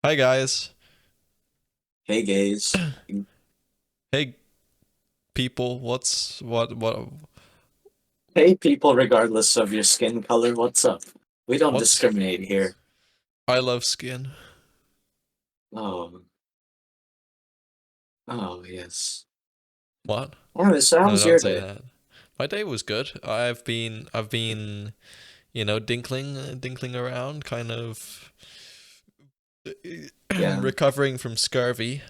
Hi guys. Hey gays. Hey people. What Hey people, regardless of your skin color, what's up? We don't what's discriminate here. I love skin. Oh, oh yes. What? Anyway, so how No, was don't your say day? that. My day was good. I've been, dinkling around, kind of Yeah. recovering from scurvy.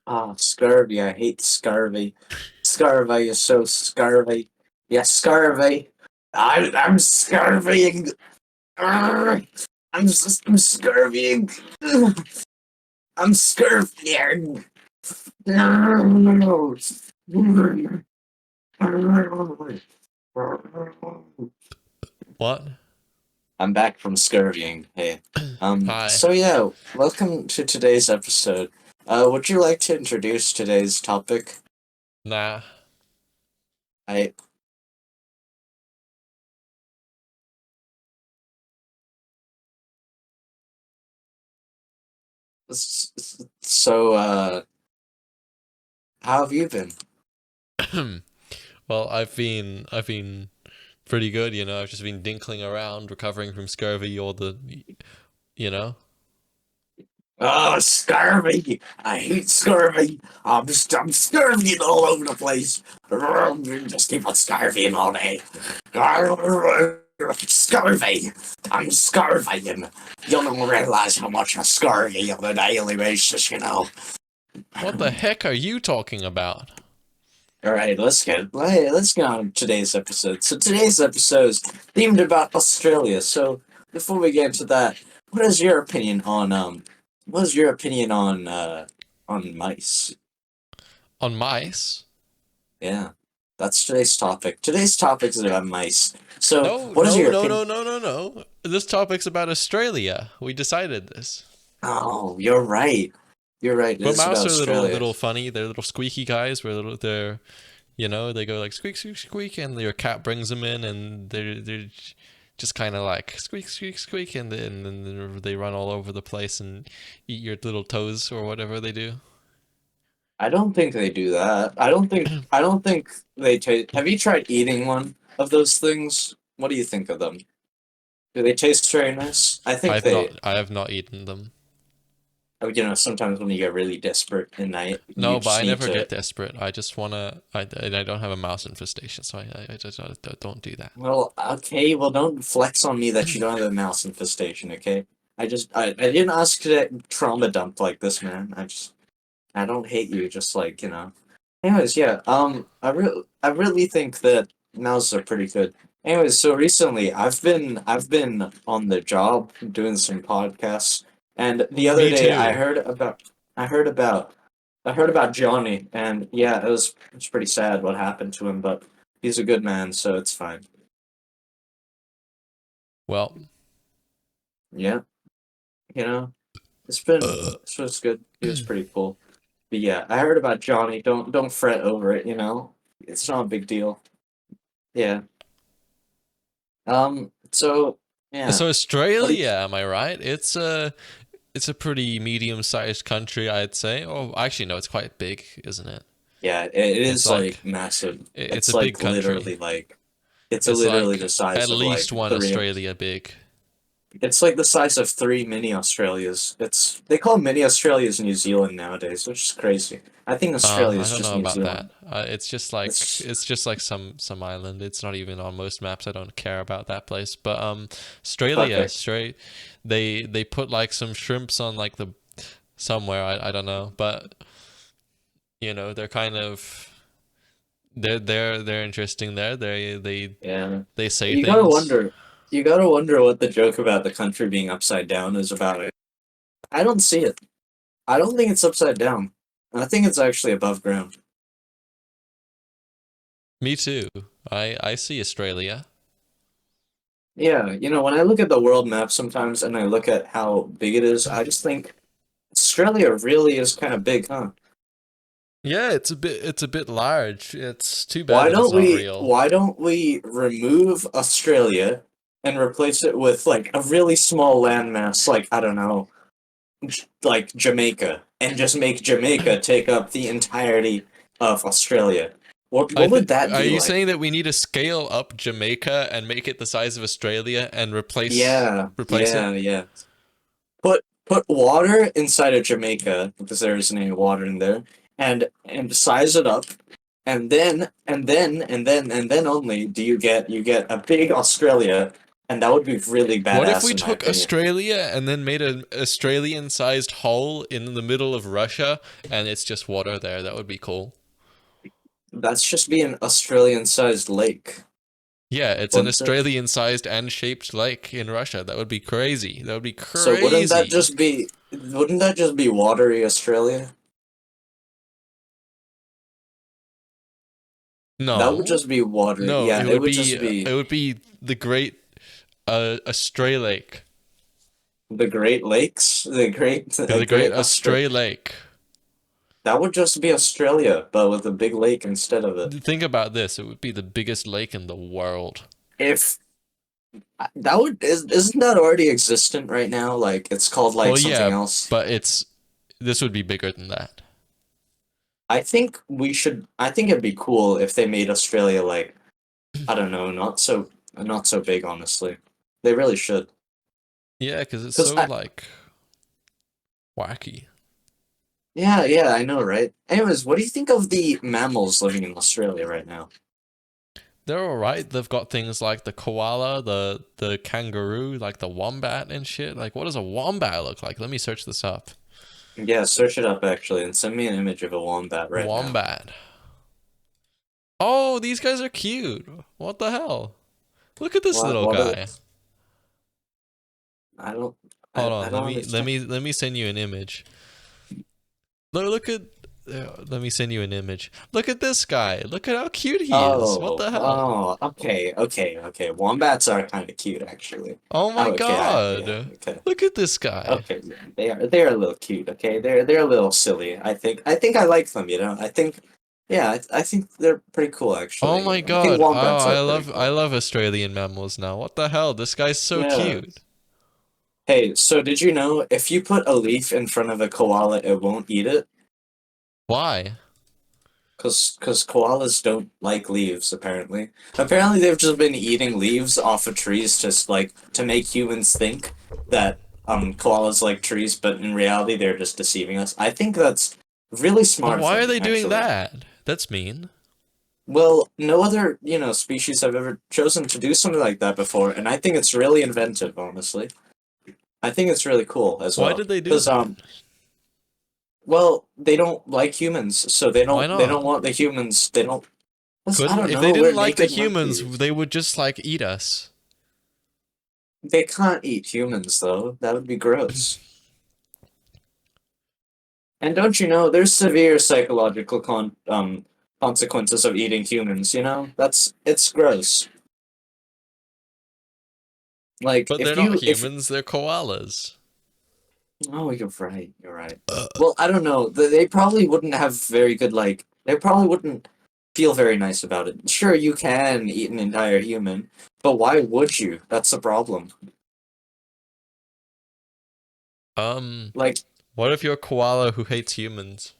Ah, scurvy. I hate scurvy. Scurvy is so scurvy. Yeah, scurvy. I'm scurvying. Arrgh. I'm scurvying. Ugh. I'm scurvying. No. What? I'm back from scurvying. Hey. Hi. So yeah, welcome to today's episode. Would you like to introduce today's topic? Nah. I so how have you been? Well, I've been pretty good, you know. I've just been dinkling around, recovering from scurvy or you know. Oh, scurvy! I hate scurvy. I'm scurvying all over the place. Just keep on scurvying all day. Scurvy! I'm scurvying. You don't realize how much I scurvy on a daily basis, you know. What the heck are you talking about? All right, let's get on today's episode. So today's episode is themed about Australia. So before we get into that, what is your opinion on mice? On mice? Yeah, that's today's topic. Today's topic is about mice. So No, what is no, your no, opinion? no, no, no, no. This topic's about Australia. We decided this. Oh, you're right. You're right. It But is about mouse are Australia. little funny. They're little squeaky guys. Where they're they go like squeak squeak squeak, and your cat brings them in, and they're just kind of like squeak squeak squeak, and then they run all over the place and eat your little toes or whatever they do. I don't think they do that. I don't think they taste. Have you tried eating one of those things? What do you think of them? Do they taste very nice? I think they. I have not eaten them. Sometimes when you get really desperate at night, you No, but just I need never get to. desperate. I just wanna. And I don't have a mouse infestation, so I just don't do that. Well, okay. Well, don't flex on me that you don't have a mouse infestation. Okay. I didn't ask to trauma dump like this, man. I don't hate you. Just like Anyways, yeah. I really think that mouses are pretty good. Anyways, so recently I've been on the job doing some podcasts, and the other Me day too. I heard about I heard about Johnny, and yeah, it's pretty sad what happened to him, but he's a good man, so it's fine. Well, Yeah, you know, it's been uh, this was good. He was pretty cool. But yeah, I heard about Johnny. Don't fret over it. It's not a big deal. Yeah. So yeah. so What do you? Australia, am I right? It's a pretty medium-sized country, I'd say. Oh, actually, no, it's quite big, isn't it? Yeah, it It's is like like massive. it's It's a big like country. literally like it's It's literally like the size at of least like one three. Australia big. It's like the size of three mini Australias. They call mini Australias New Zealand nowadays, which is crazy. I think Australia I is don't just know New about Zealand. that. It's It's just like some island. It's not even on most maps. I don't care about that place. But Australia, perfect. straight. They put like some shrimps on like the somewhere. I don't know, but they're kind of they're interesting there. Yeah. They say You gotta things. wonder. You gotta wonder what the joke about the country being upside down is about. I don't see it. I don't think it's upside down. I think it's actually above ground. Me too. I see Australia. Yeah, when I look at the world map sometimes and I look at how big it is, I just think Australia really is kind of big, huh? Yeah, it's a bit large. It's too bad that it's not real. Why don't we remove Australia and replace it with like a really small landmass, like I don't know. like Jamaica and just make Jamaica take up the entirety of Australia. I What would think. that Are be you like? saying that we need to scale up Jamaica and make it the size of Australia and Yeah, replace it? yeah, yeah. Put water inside of Jamaica because there isn't any water in there, and size it up, and then only do you get a big Australia, and that would be really What if badass we in my took opinion. Australia and then made an Australian-sized hole in the middle of Russia and it's just water there? That would be cool. That's just be an Australian-sized lake, Yeah, it's an wouldn't it? Australian-sized and shaped lake in Russia. That would be crazy. That would be So crazy. wouldn't that just be watery Australia? That would No, just be water. no, Yeah, it would just it be would be the Great Astray Lake, the Great Lakes, the Great the Great Great Australia. Astray Lake. That would just be Australia, but with a big lake instead of it. Think about this. It would be the biggest lake in the world. If that would isn't that already existent right now? Like it's called like Well, something yeah, else. but it's this would be bigger than that. I think we should. I think it'd be cool if they made Australia like I don't know, not so big. Honestly, they really should. Yeah, because it's Cause so like wacky. yeah, yeah, I know, right? Anyways, what do you think of the mammals living in Australia right now? They're all right. They've got things like the koala, the kangaroo, like the wombat and shit. Like, what does a wombat look like? Let me search this up. Yeah, search it up actually, and send me an image of a wombat right now. Wombat. Oh, these guys are cute. What the hell? Look at this What? little What? guy. I don't. Hold I on. don't understand. Let me send you an image. Look at. Let me send you an image. Look at this guy. Look at how cute he is. What the hell? Okay, okay, okay. Wombats are kind of cute, actually. Oh my Oh, okay, yeah, god. okay, Look at this guy. okay. Yeah, they are a little cute. Okay, they're a little silly. I think I like them. Yeah, I think they're pretty cool, Oh actually. my I think god. Oh, wombats are pretty I cool. love Australian mammals now. What the hell? This guy's so Yeah. cute. Hey, so did you know if you put a leaf in front of a koala, it won't eat it? Why? Cause koalas don't like leaves, apparently. Apparently they've just been eating leaves off of trees just like to make humans think that koalas like trees, but in reality they're just deceiving us. I think that's really But smart of why are them, they doing actually. that? That's mean. Well, no other, species have ever chosen to do something like that before, and I think it's really inventive, honestly. I think it's really cool as Why well. did they do Because that? well, they don't like humans, so they Why don't they don't not? want the humans. They don't. I Couldn't don't if they know. didn't We're like the naked humans, monkeys. they would just like eat us. They can't eat humans, though. That would be gross. And don't you know, there's severe psychological consequences of eating humans, it's gross. Like, But they're not if humans, they're koalas. oh, you're right. Well, I don't know. They probably wouldn't have very good, like, they probably wouldn't feel very nice about it. Sure, you can eat an entire human, but why would you? That's the problem. Um, Like, what if you're a koala who hates humans?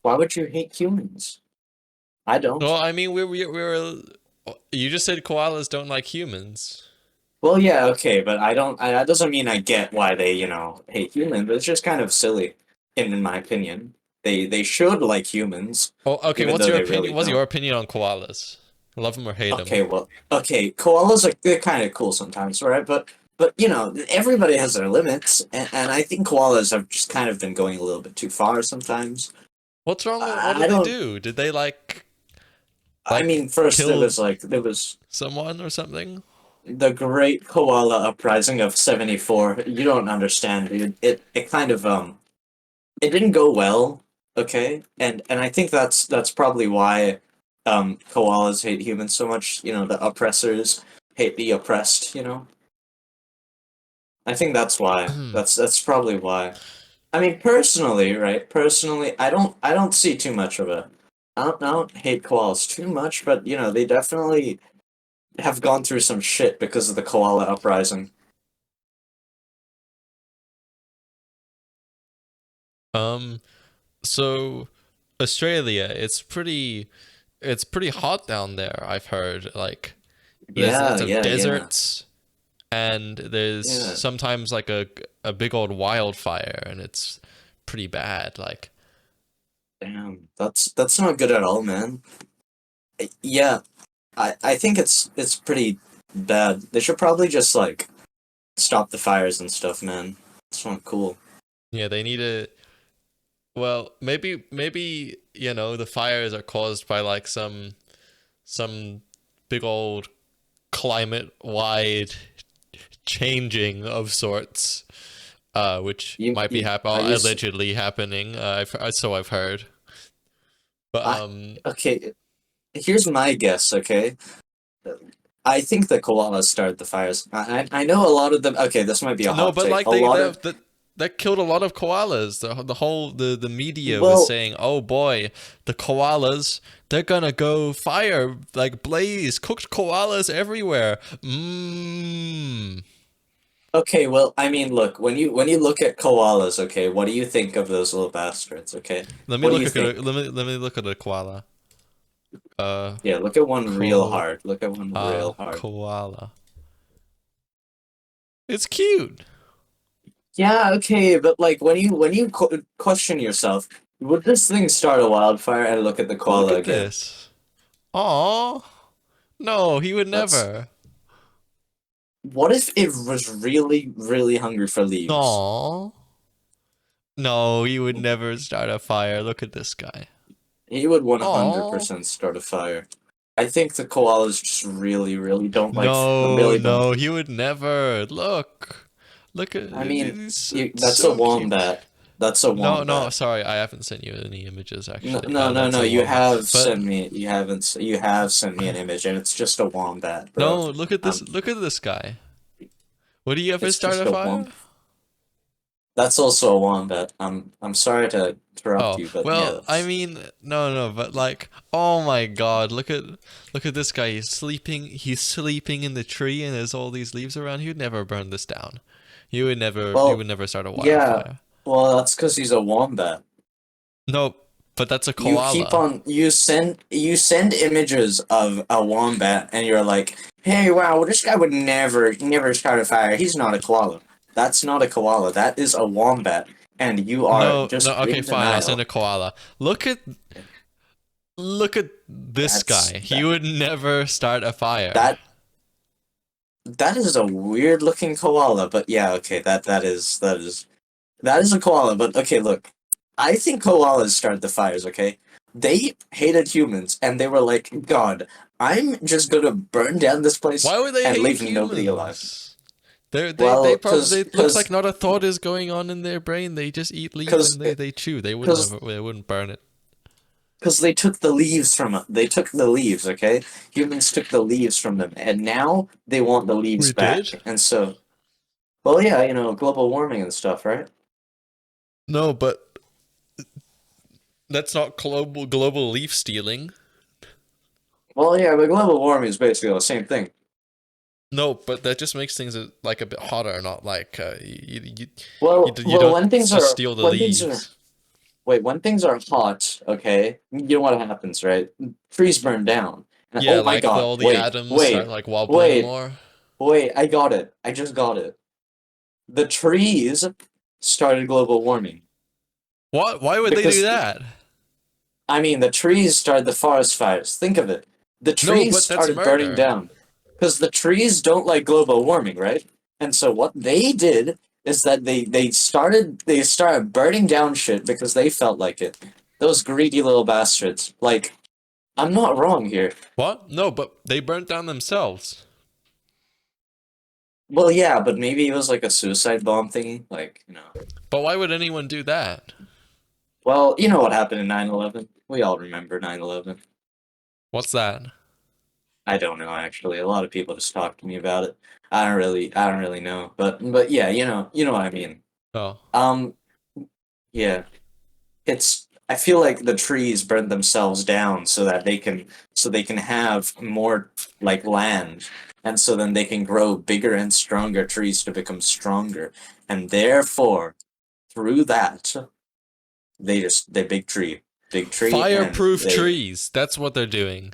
why would you hate humans? I Well, don't. I mean, we're you just said koalas don't like humans. Well, yeah, okay, but I don't. That doesn't mean I get why they, hate humans. It's just kind of silly, in my opinion. They should like humans, Oh, okay. even What's though your they opinion? really What's your don't. opinion on koalas? Love them or hate them? Okay, well, okay, koalas are they're kind of cool sometimes, right? But everybody has their limits, and I think koalas have just kind of been going a little bit too far sometimes. What's wrong with what I did they don't. do? Did they I mean, first kill there was someone or something? the Great Koala Uprising of '74. You don't understand, dude. It kind of it didn't go well, okay? And I think that's probably why koalas hate humans so much, the oppressors hate the oppressed. I think that's why. That's probably why. I mean, personally, right? Personally, I don't see too much of it. I don't hate koalas too much, but they definitely have gone through some shit because of the koala uprising. Um, so Australia, it's pretty hot down there, I've heard. Like there's Yeah, lots of yeah, yeah, deserts and there's yeah. sometimes like a big old wildfire and it's pretty bad. Like Damn, that's not good at all, man. Yeah, I think it's pretty bad. They should probably just like stop the fires and stuff, man. It's not cool. yeah, they need a well, maybe, you know, the fires are caused by like some big old climate wide changing of sorts, which You might be you are you s- allegedly happening. So I've heard. But I okay, here's my guess, okay? I think the koalas started the fires. I know a lot of them. Okay, this might be a no, hot but take. like A lot of that killed a lot of koalas. The whole the media was well, saying, "Oh boy, the koalas, they're gonna go fire like blaze, cooked koalas everywhere." Mmm. okay, well, I mean, look, when you look at koalas, okay, what do you think of those little bastards, okay? Let me What do look you at think? let me look at a koala. Uh, Yeah, look at one real ko hard. Look at one real hard. koala. It's cute. Yeah, okay, but like when you question yourself, would this thing start a wildfire? And look at the Look koala at again. this. Aw. No, he would That's never. what if it was really, really hungry for leaves? Aw. No, he would never start a fire. Look at this guy. He would Aw. 100% start a fire. I think the koalas just really, really don't like, No, really don't. no, he would never. Look. Look at I mean, he's that's a so cute. wombat. That's a No, no, wombat. sorry, I haven't sent you any images No, actually. no, no, That's no. a You wombat. have But sent me. You haven't. You have sent me an image, and it's just a wombat, bro. no, look at this. Um, Look at this guy. Would he ever it's start just a a fire? wombat. That's also a wombat. I'm sorry to interrupt Oh, you, but yeah, well, I that's mean, no, no, but like, oh my God, look at this guy. He's sleeping in the tree and there's all these leaves around. He would never burn this down. He well, would never start a yeah. wildfire. Well, that's because he's a wombat. Nope, but that's a You keep koala. on you send images of a wombat, and you're like, hey, wow, this guy would never start a fire. He's not a koala. That's not a koala. That is a wombat, and you are No, no, just okay, in fine, I'll send denial. a koala. Look at this That's guy. He would never start a fire. that that is a weird looking koala, but yeah, okay, that is a koala. But okay, look, I think koalas started the fires. Okay, they hated humans, and they were like, God, I'm just gonna burn down this place Why would they and hate leave nobody alive. humans? Well, They probably they looks like not a thought is going on in their brain. They just eat leaves cause, and they chew. cause, They wouldn't burn it. cause they took the leaves from it. They took the leaves. Okay, humans took the leaves from them, and now they want the leaves We did? back. And so, well, yeah, global warming and stuff, right? No, but that's not global leaf stealing. Well, yeah, but global warming is basically the same thing. No, but that just makes things like a bit hotter, not like you Well, don't just steal the when things are leaves. wait, when things are hot, okay, you know what happens, right? Trees burn down. And, Yeah, oh my like God! all the atoms start like wobbling Wait, more. wait! I got it. I just got it. The trees started global warming What? Why would they do because that? I mean the trees started the forest fires. Think of it. The No, trees but that's started burning murder. down because the trees don't like global warming, right? And so what they did is that they started burning down shit because they felt like it. Those greedy little bastards. Like I'm not wrong here. What? No, but they burnt down themselves. Well, yeah, but maybe it was like a suicide bomb thingy. Like, But why would anyone do that? well, you know what happened in 9/11? We all remember 9/11. What's that? I don't know actually. A lot of people just talk to me about it. I don't really know. But yeah, you know what I mean. Oh. Um, yeah. It's I feel like the trees burn themselves down so they can have more like land, and so then they can grow bigger and stronger trees to become stronger, and therefore through that They big tree, and Fireproof they. trees. That's what they're doing.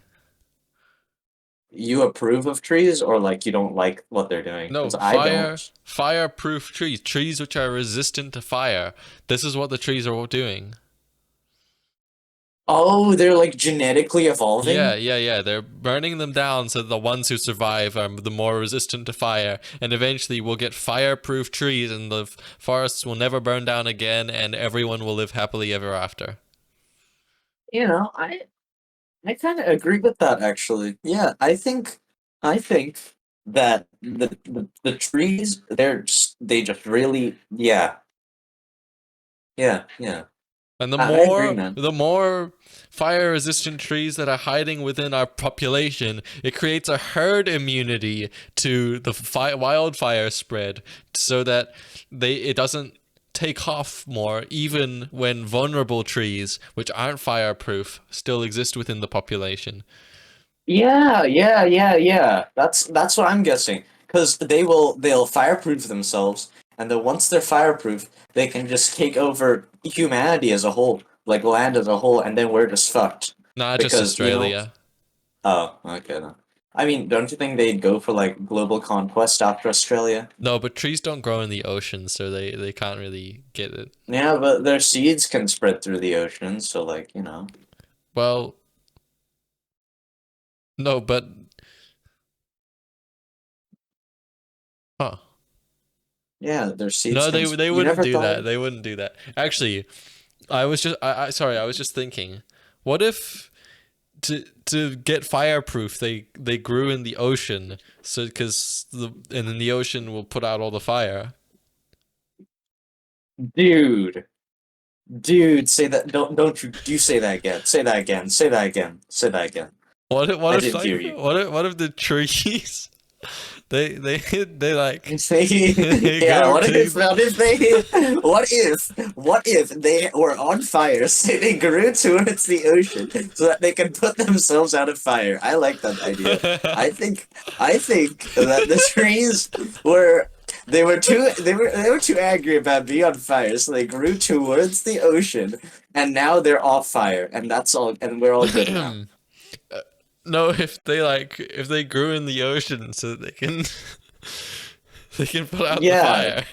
You approve of trees, or like you don't like what they're doing? No, Because I don't. fireproof trees. Trees which are resistant to fire. This is what the trees are doing. Oh, they're like genetically Yeah, evolving. yeah, yeah. They're burning them down so the ones who survive are the more resistant to fire. And eventually we'll get fireproof trees and the forests will never burn down again and everyone will live happily ever after. You know, I kind of agree with that actually. Yeah, I think that the trees they just really yeah. And I agree, man. the more fire resistant trees that are hiding within our population, it creates a herd immunity to the wildfire spread so that it doesn't take off more even when vulnerable trees which aren't fireproof still exist within the population. Yeah. That's what I'm guessing. Because they'll fireproof themselves, and then once they're fireproof, they can just take over humanity as a whole, like land as a whole, and then we're just fucked. Not just Because, Australia. oh, okay then. I mean, don't you think they'd go for like global conquest after Australia? No, but trees don't grow in the ocean, so they can't really get it. Yeah, but their seeds can spread through the ocean, so like, Well, no, but huh. yeah, their seeds No, can. they You wouldn't never do thought that. of. They wouldn't do that. Actually, I was just thinking, what if to get fireproof they grew in the ocean so because and then the ocean will put out all the fire. Dude, dude, say that. Don't you say that again. Say that again. Say that again. Say that again. What I if didn't like hear you. what if the trees they like they Yeah, grow trees. what if they were on fire, so they grew towards the ocean so that they could put themselves out of fire? I like that idea. I think I think that the trees were they were too angry about being on fire, so they grew towards the ocean, and now they're off fire, and that's all, and we're all good now. No, if they grew in the ocean so that they can they can put out the Yeah, fire.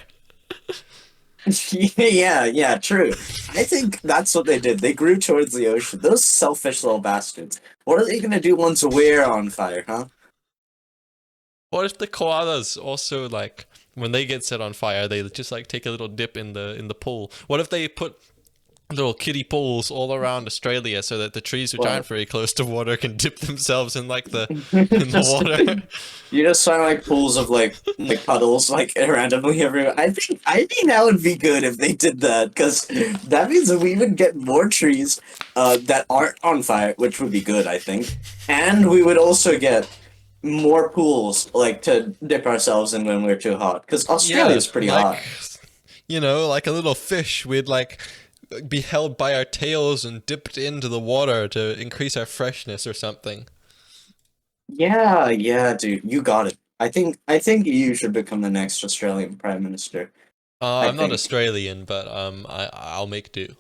yeah, true. I think that's what they did. They grew towards the ocean. Those selfish little bastards. What are they gonna do once we're on fire, huh? What if the koalas also like when they get set on fire, they just like take a little dip in the pool? What if they put little kiddie pools all around Australia so that the trees which aren't What? very close to water can dip themselves in like the in the Just water? you just find like pools of like puddles like randomly everywhere. I think that would be good if they did that because that means that we would get more trees that aren't on fire, which would be good, I think, and we would also get more pools like to dip ourselves in when we're too hot because Yeah, Australia's pretty like hot. like a little fish, we'd like be held by our tails and dipped into the water to increase our freshness or something. Yeah, dude, you got it. I think you should become the next Australian Prime Minister. I I'm not think Australian, but I'll make do.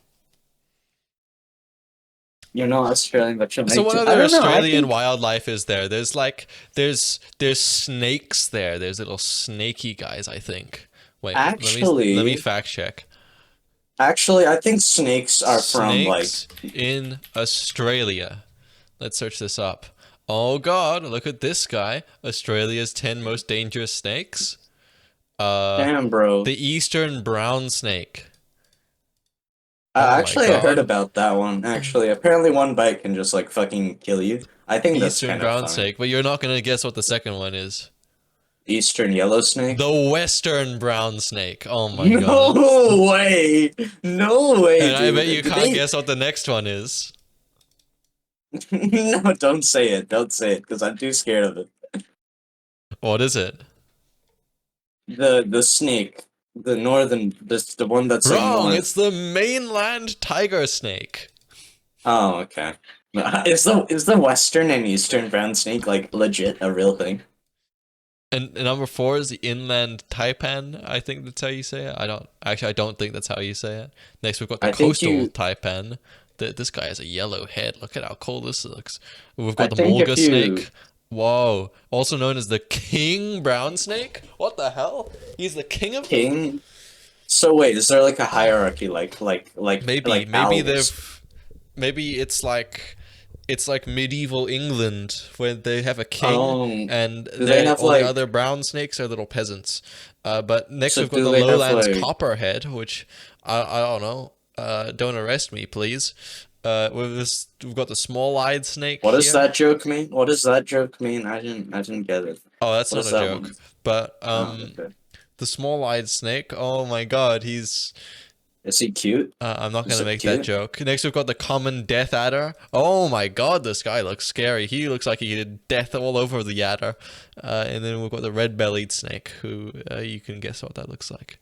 you're not Australian, but you'll So make what it. I other don't know. I Australian think wildlife is there? There's like there's snakes there. There's little snaky guys, I think. Wait, let me actually, fact check. actually, I think snakes are from like. Snakes in Australia. Let's search this up. Oh God, look at this guy. Australia's 10 most dangerous snakes. Uh, Damn, bro. the eastern brown snake. Oh my Actually, I heard God. about that one. Actually, apparently one bite can just like fucking kill you. I think that's Eastern kind of brown funny. snake, but you're not gonna guess what the second one is. Eastern yellow snake. The western brown snake. Oh my God. No way! No way, And I bet dude. you Did can't they? guess what the next one is. No, don't say it. Don't say it, because I'm too scared of it. What is it? The snake, the one that's like Wrong. It's north. the mainland tiger snake. Oh, okay. Is the western and eastern brown snake like legit a real thing? And number four is the inland taipan. I think that's how you say it. I don't think that's how you say it. Next, we've got the I think coastal you. taipan. This guy has a yellow head. Look at how cool this looks. We've I got the think mulga if you snake. Whoa. Also known as the king brown snake. What the hell? He's the king of them? king. So wait, is there like a hierarchy, Maybe. like owls? Maybe it's like medieval England where they have a king and Do they have all the like? other brown snakes are little peasants. But next So we've got do the they have lowlands like? copperhead, which I don't know. Don't arrest me, please. We've got the small-eyed snake What does here. that joke mean? What does that joke mean? I didn't get it. Oh, that's What not is a that one? joke. But Oh, okay. the small-eyed snake. Oh my God, he's Is he cute? I'm not Is gonna it make that cute? joke. Next, we've got the common death adder. Oh my god, this guy looks scary. He looks like he did death all over the adder. And then we've got the red-bellied snake, who you can guess what that looks like.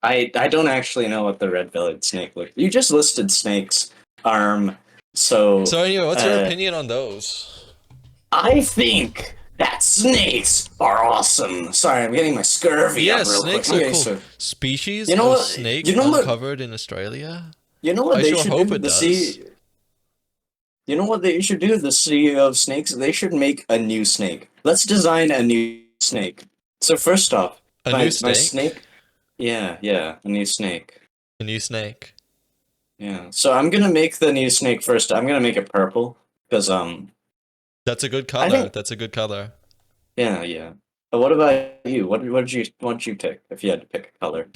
I don't actually know what the red-bellied snake looks. You just listed snakes. So So anyway, what's your uh, opinion on those? I think that snakes are awesome. Sorry, I'm getting my scurvy up Yes, real quick. snakes are Okay, cool. so Species you know of what? snake You know what? uncovered in Australia? You know what I they sure should do? hope it does. You know what they should do? The Sea of Snakes. They should make a new snake. Let's design a new snake. So first off, A new my snake? snake. Yeah, yeah, a new snake. A new snake. Yeah. So I'm gonna make the new snake first. I'm gonna make it purple because That's a good I color. think That's a good color. yeah, yeah. But what about you? What did you pick if you had to pick a color?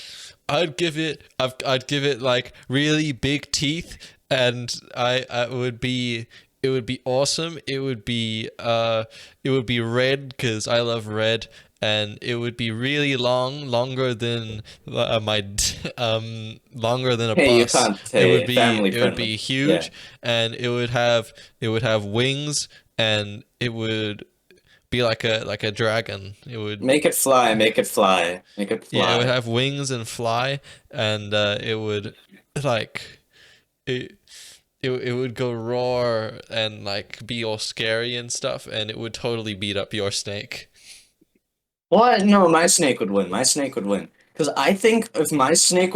I'd give it like really big teeth, and I it would be awesome. It would be red because I love red, and it would be really long, longer than a Hey, you bus. can't say family It would friendly. be Yeah. huge, and it would have wings, and it would be like a dragon. It would Make it fly, make it fly, make it Yeah, it would fly. have wings and fly, and it would like it, it would go roar and like be all scary and stuff, and it would totally beat up your snake. What? No, my snake would win. My snake would win. Because I think my snake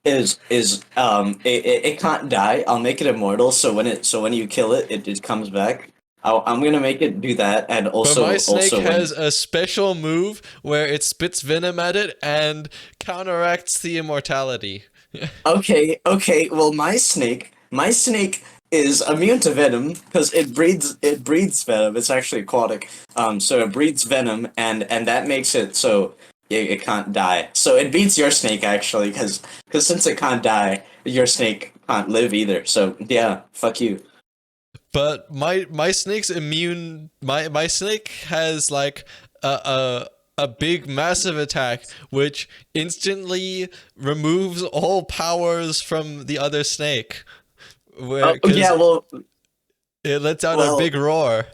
it can't die. I'll make it immortal. So when you kill it, it comes back. I'm gonna make it do that, and But my snake also has when a special move where it spits venom at it and counteracts the immortality. okay. Well, my snake is immune to venom because it breeds venom. It's actually aquatic. So it breeds venom, and that makes it so it can't die. So it beats your snake actually, because since it can't die, your snake can't live either. So yeah, fuck you. But my snake's immune. My snake has like a big massive attack which instantly removes all powers from the other snake. Where Oh yeah, because it lets out a big well, roar.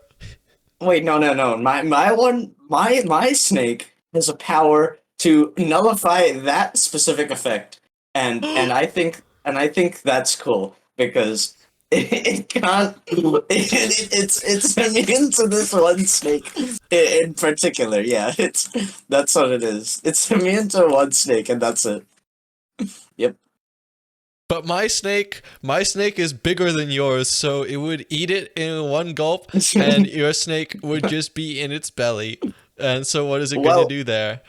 wait, no. My snake has a power to nullify that specific effect, and I think that's cool because it can't. It's immune to this one snake in particular. Yeah, it's that's what it is. It's immune to one snake, and that's it. Yep. But my snake is bigger than yours, so it would eat it in one gulp, and your snake would just be in its belly. And so, what is it going to well, do there?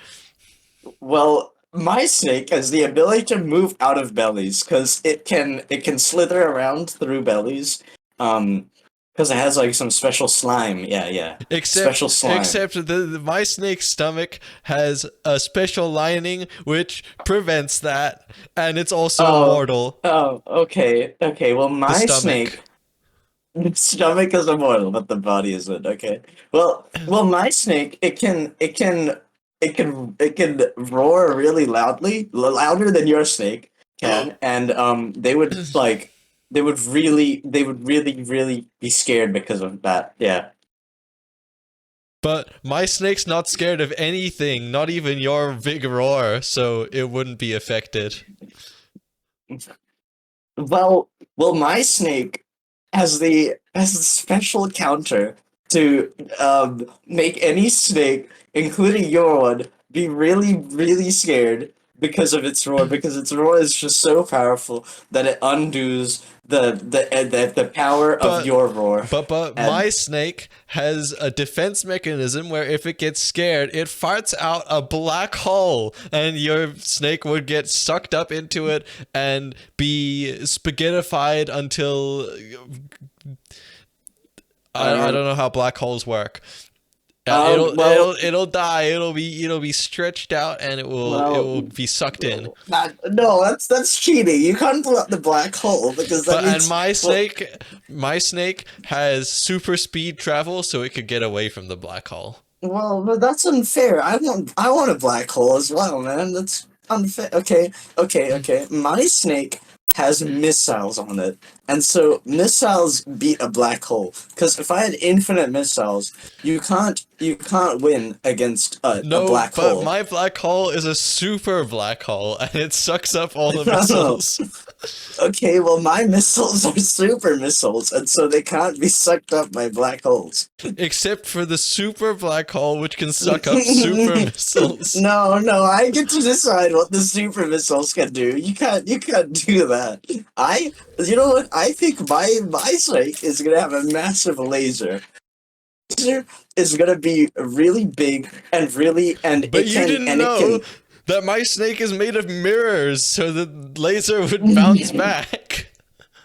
Well, my snake has the ability to move out of bellies because it can slither around through bellies. Because it has like some special slime. Yeah, yeah, special slime. Except my snake's stomach has a special lining which prevents that, and it's also Oh, immortal. okay. Well, The my stomach. snake, its stomach is immortal, but the body isn't. Okay. My snake, it can roar really loudly, louder than your snake can, and they would really be scared because of that. Yeah. But my snake's not scared of anything, not even your big roar, so it wouldn't be affected. My snake has the special counter to make any snake, including your one, be really, really scared because of its roar. Because its roar is just so powerful that it undoes the power of But your roar. but And my snake has a defense mechanism where if it gets scared, it farts out a black hole, and your snake would get sucked up into it and be spaghettified until I um, don't know how black holes work. It'll well, it'll die. It'll be stretched out and it well, will be sucked in. no, that's cheating. You can't pull out the black hole because that But and means well, my snake has super speed travel, so it could get away from the black hole. well, but that's unfair. I want a black hole as well, man. That's unfair. Okay, okay. My snake has missiles on it, and so missiles beat a black hole. Because if I had infinite missiles, you can't win against a No, black but hole. my black hole is a super black hole, and it sucks up all the No. missiles. Okay, well, my missiles are super missiles, and so they can't be sucked up by black holes. Except for the super black hole, which can suck up super missiles. No, I get to decide what the super missiles can do. You can't do that. You know what? I think my snake is gonna have a massive laser. Laser is gonna be really big and But you didn't it know can. that my snake is made of mirrors, so the laser would bounce back.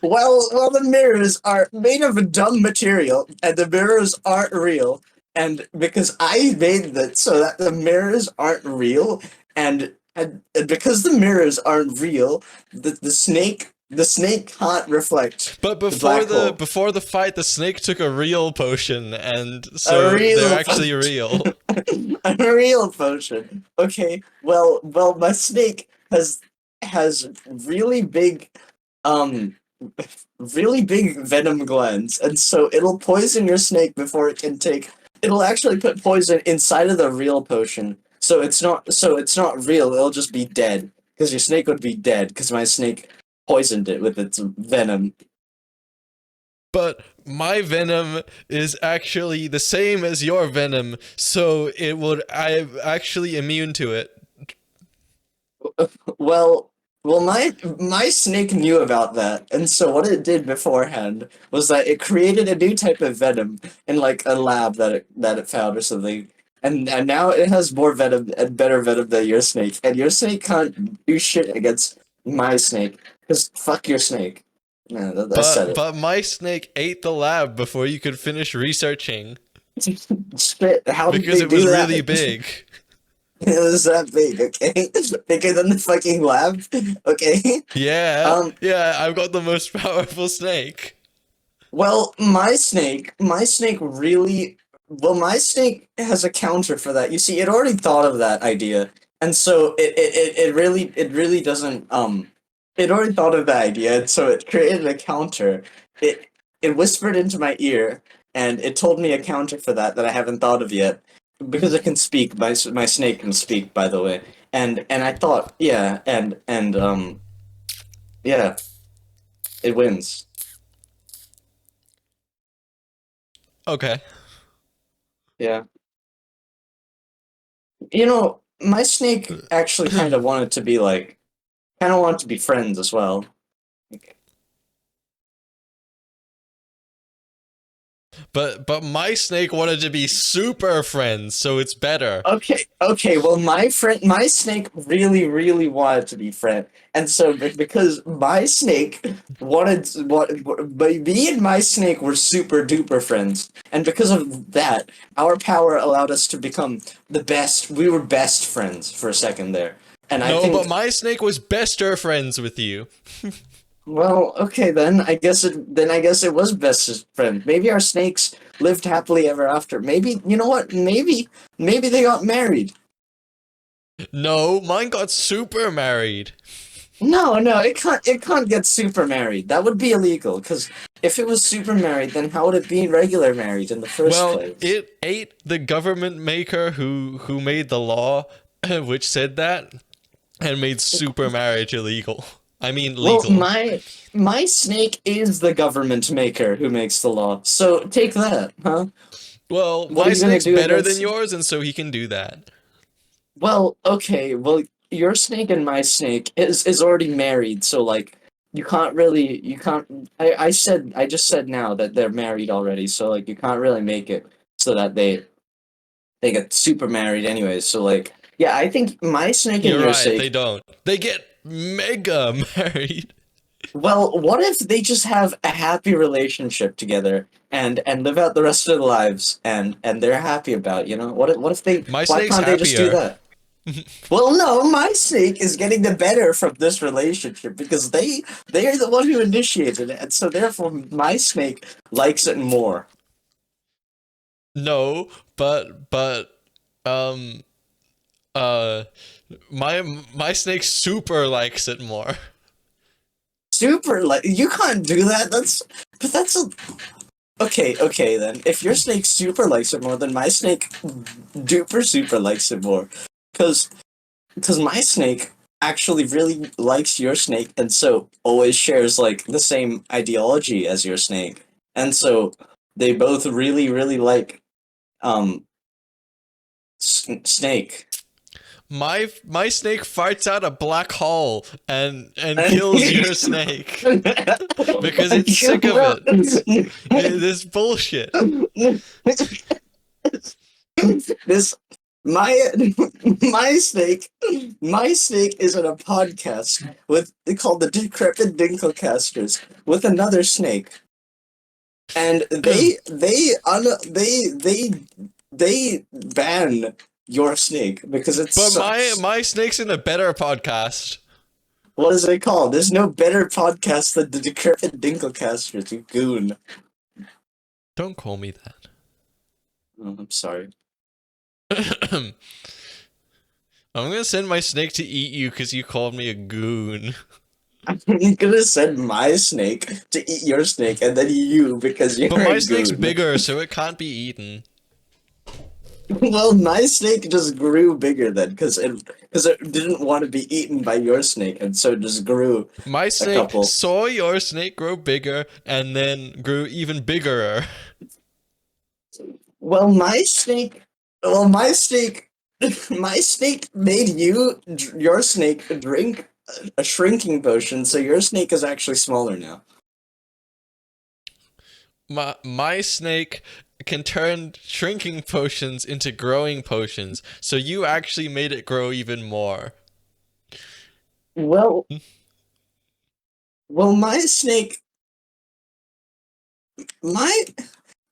Well, the mirrors are made of a dumb material, and the mirrors aren't real. And because I made that so that the mirrors aren't real, and because the mirrors aren't real, the snake can't reflect But the black hole. before the fight, the snake took a real potion, and A so they're real actually real. a real potion. Okay, well, my snake has um really big venom glands, and so it'll poison your snake before it can take. It'll actually put poison inside of the real potion, so it's not real. It'll just be dead because your snake would be dead because my snake poisoned it with its venom. But my venom is actually the same as your venom, so I'm actually immune to it. Well, my snake knew about that, and so what it did beforehand was that it created a new type of venom in like a lab that it found or something, and now it has more venom and better venom than your snake, and your snake can't do shit against my snake because fuck your snake. Yeah, I said But my snake ate the lab before you could finish researching it. Shit, how did because they it was do that? really big. It was that big, okay? Bigger than the fucking lab, okay? Yeah, Um, yeah, I've got the most powerful snake. Well, my snake has a counter for that. You see, it already thought of that idea, and so it really doesn't it already thought of the idea, and so it created a counter. It it whispered into my ear, and it told me a counter for that I haven't thought of yet, because it can speak. My snake can speak, by the way, and I thought, yeah, and yeah, it wins. Okay. Yeah. My snake actually kind of wanted to be friends as well. But my snake wanted to be super friends, so it's better. Okay. Well, my snake really, really wanted to be friend, and so because my snake but me and my snake were super duper friends, and because of that, our power allowed us to become the best. We were best friends for a second there, and I No, but think. my snake was bester friends with you. Well, okay then. I guess it was best friend. Maybe our snakes lived happily ever after. Maybe you know what? Maybe they got married. No, mine got super married. No, it can't get super married. That would be illegal. Because if it was super married, then how would it be regular married in the first Well, place? it ate the government maker who made the law which said that and made super marriage illegal. I mean Well, legal. my snake is the government maker who makes the law. So take that, huh? Well, What are my you gonna snake's do better than against? yours, and so he can do that. Well, okay. Well, your snake and my snake is already married, so like you can't. I just said now that they're married already, so like you can't really make it so that they get super married anyways. So like yeah, I think my snake and You're your right, they snake. don't. They get mega married. Well, what if they just have a happy relationship together and live out the rest of their lives and they're happy about it, you know? What if they My why snake's can't they just do happier. that? Well, no, my snake is getting the better from this relationship because they are the one who initiated it, and so therefore my snake likes it more. No, but um uh my snake super likes it more. Super like you can't do that. That's a okay then. If your snake super likes it more, then my snake duper super likes it more, because my snake actually really likes your snake, and so always shares like the same ideology as your snake, and so they both really like um snake. My snake farts out a black hole and kills your snake because it's sick of it. This bullshit. this my my snake is in a podcast with they called the Decrepit Dinklecasters with another snake, and they ban your snake because it But my sucks. my snake's in a better podcast. What is it called? There's no better podcast than the Decrepit Dinklecasters, you goon. Don't call me Oh, I'm sorry. that. I'm gonna send my snake to eat you because you called me a goon. I'm gonna send my snake to eat your snake, and then you because But you're a my snake's goon. bigger, so it can't be eaten. Well, my snake just grew bigger then, because it didn't want to be eaten by your snake, and so it just grew My a snake couple. saw your snake grow bigger and then grew even bigger. Well, my snake, well, my snake, my snake made your snake drink a shrinking potion, so your snake is actually smaller now. My snake can turn shrinking potions into growing potions, so you actually made it grow even more. Well, my snake, my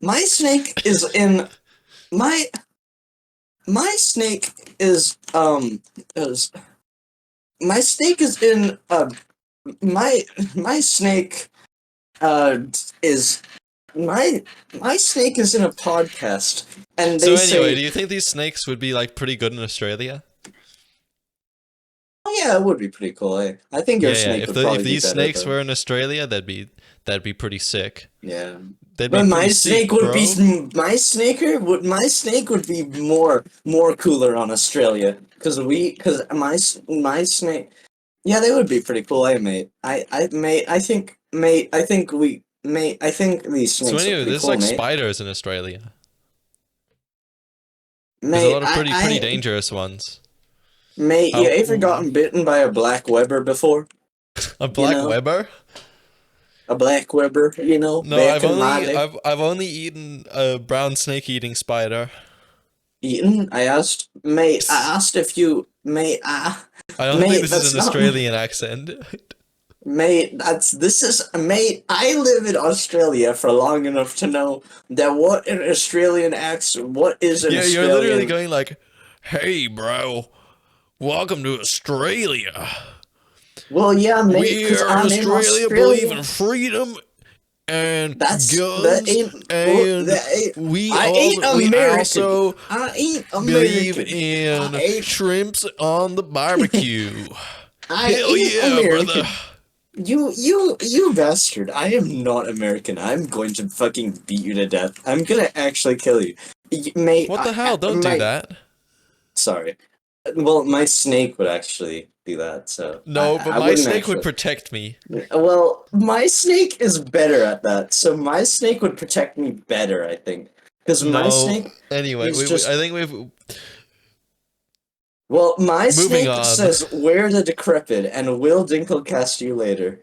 my snake is in my my snake is my snake is in my my snake uh is my snake is in a podcast, and So they anyway, say, do you think these snakes would be like pretty good in Australia? oh yeah, it would be pretty cool. I think your Yeah, yeah. snake If would the if probably be these better snakes though. were in Australia, that'd be pretty sick. Yeah. They'd be But pretty sick, bro. my snake would be more cooler on Australia because my snake, yeah, they would be pretty cool. Mate, I think these So snakes are anyway, pretty there's cool, like mate. spiders in Australia. There's a Mate, lot of pretty dangerous ones. you How ever gotten bitten by a black Weber before? a You black know, Weber? a black Weber. You know, No, back in my day. I've only eaten a brown snake eating spider. Eaten? I asked if you, I don't think mate, this is that's an not, Australian accent. mate, mate, I live in Australia for long enough to know that what is an Yeah, you're literally Australian, going like, "Hey, bro, welcome to Australia. well, yeah, mate, We because here in I'm in Australia believe Australia. in freedom and That guns, ain't, well, and that ain't, we I all ain't we American. also I ain't believe American. in shrimps on the barbecue. I Hell ain't yeah, brother." American. You bastard! I am not American. I'm going to fucking beat you to death. I'm gonna actually kill you, mate. What the hell? Don't do My that. sorry. Well, my snake would actually do that, so No, but I my wouldn't snake would actually. protect me. Well, my snake is better at that, so my snake would protect me better, I think. Because my No. snake Anyway, is I just think we've well, my moving snake on. says wear the decrepit and will Dinkle cast you later.